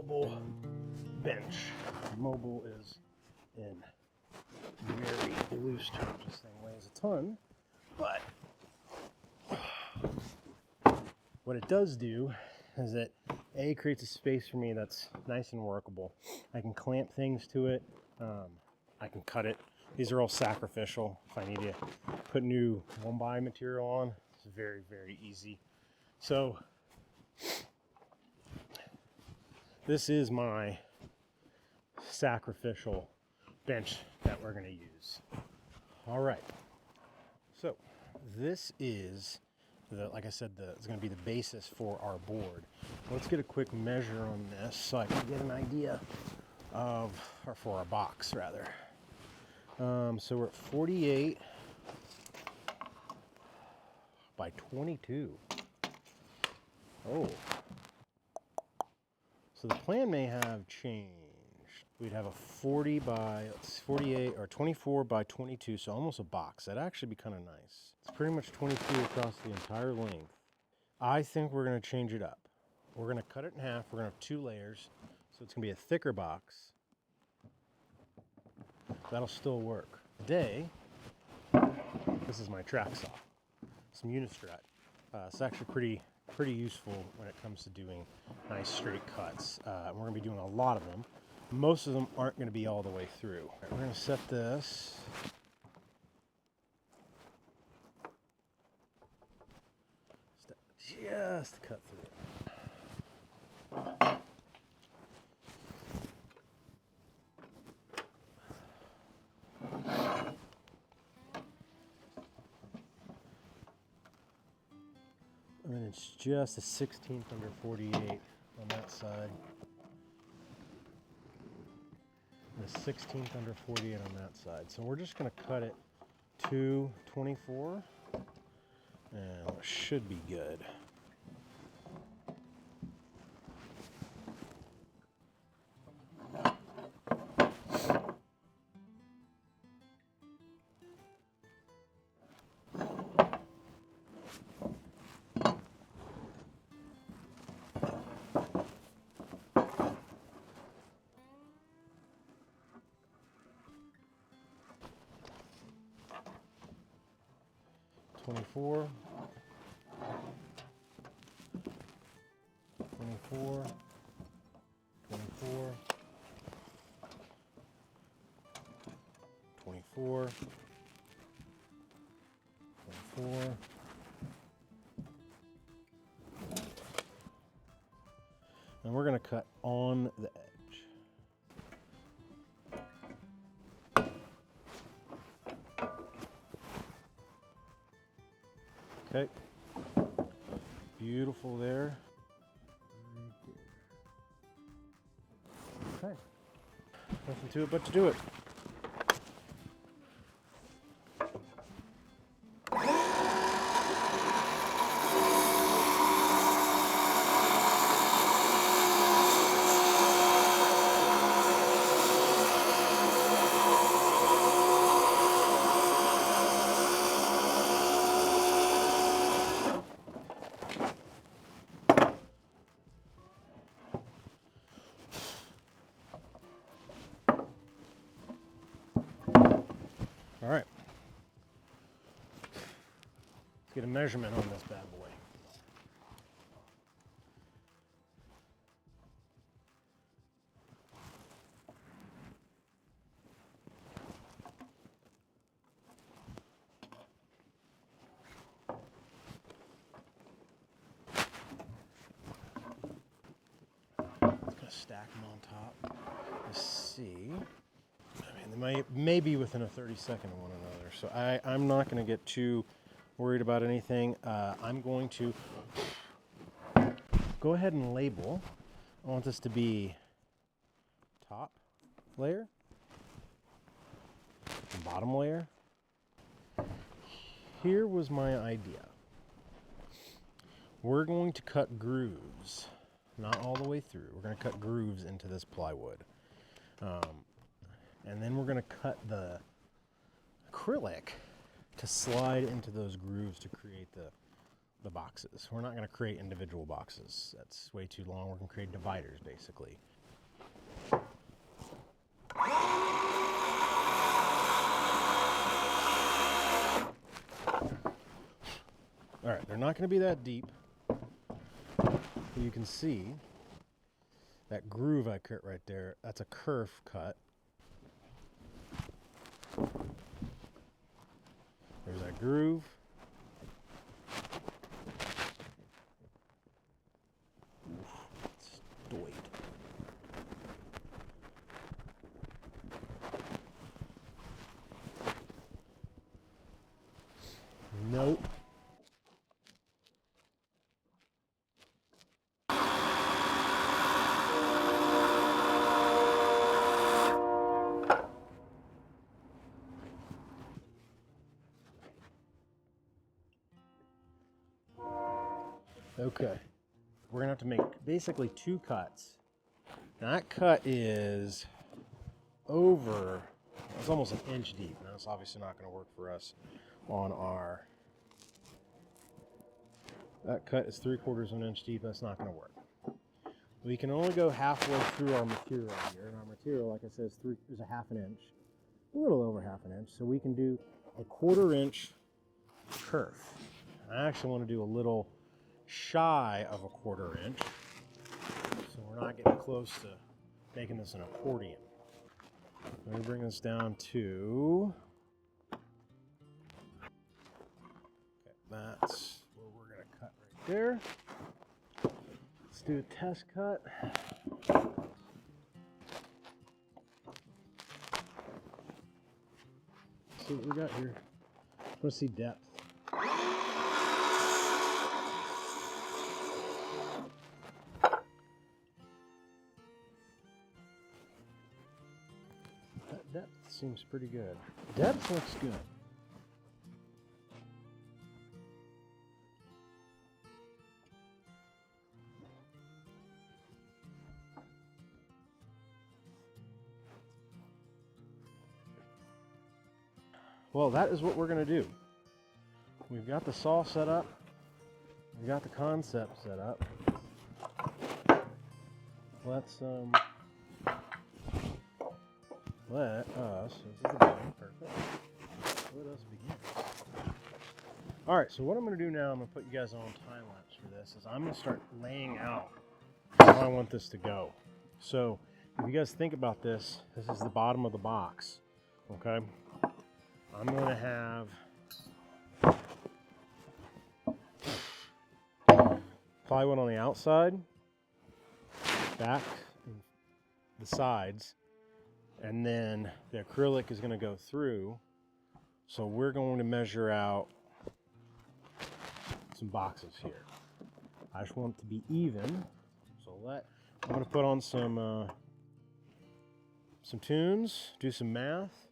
mobile bench. Mobile is in very loose terms. This thing weighs a ton, but what it does do is it creates a space for me that's nice and workable. I can clamp things to it. I can cut it. These are all sacrificial. If I need to put new 1x material on, it's very, very easy. So this is my sacrificial bench that we're going to use. All right. So this is like I said, it's going to be the basis for our board. Let's get a quick measure on this so I can get an idea of, or for our box rather. So we're at 48 by 22. Oh. So the plan may have changed. We'd have a 48 or 24 by 22, so almost a box. That'd actually be kind of nice. It's pretty much 22 across the entire length. I think we're going to change it up. We're going to cut it in half. We're going to have 2 layers, so it's going to be a thicker box. That'll still work. Today, this is my track saw, some Unistrut. It's actually pretty useful when it comes to doing nice straight cuts. We're going to be doing a lot of them. Most of them aren't going to be all the way through. Right, we're going to set this. Just cut through. And then it's just a 16th under 48 on that side. And a 16th under 48 on that side. So we're just going to cut it to 24. And it should be good. Twenty-four. 24, 24, 24, 24. And we're going to cut on the edge. Okay. Beautiful there. Okay. Nothing to it but to do it. All right, let's get a measurement on this bad boy. Just gonna stack them on top. Let's see. They may be within a 32nd of one another, so I'm not going to get too worried about anything. I'm going to go ahead and label. I want this to be top layer and bottom layer. Here was my idea. We're going to cut grooves, not all the way through. We're going to cut grooves into this plywood. And then we're going to cut the acrylic to slide into those grooves to create the boxes. We're not going to create individual boxes. That's way too long. We're going to create dividers, basically. right, they're not going to be that deep. You can see that groove I cut right there. That's a kerf cut. There's that groove. It's doid. Nope. Okay, we're gonna have to make basically 2 cuts. Now that cut is over, it's almost an inch deep. Now it's obviously not gonna work for us on our, that cut is 3/4 of an inch deep. That's not gonna work. We can only go halfway through our material here, and our material, like I said, is 1/2 an inch, a little over 1/2 an inch. So we can do a 1/4 inch kerf. I actually want to do a little shy of a 1/4 inch, so we're not getting close to making this an accordion. Let me bring this down to, okay, that's where we're going to cut right there. Let's do a test cut. See what we got here. Let's see depth. That depth seems pretty good. Depth looks good. Well, that is what we're going to do. We've got the saw set up. We've got the concept set up. Let's let us, this is the beginning, perfect. Let us begin. All right, so what I'm going to do now, I'm going to put you guys on time lapse for this, is I'm going to start laying out how I want this to go. So if you guys think about this, this is the bottom of the box, okay? I'm going to have plywood on the outside, back, and the sides, and then the acrylic is going to go through. So we're going to measure out some boxes here. I just want it to be even. So I'm going to put on some tunes, do some math.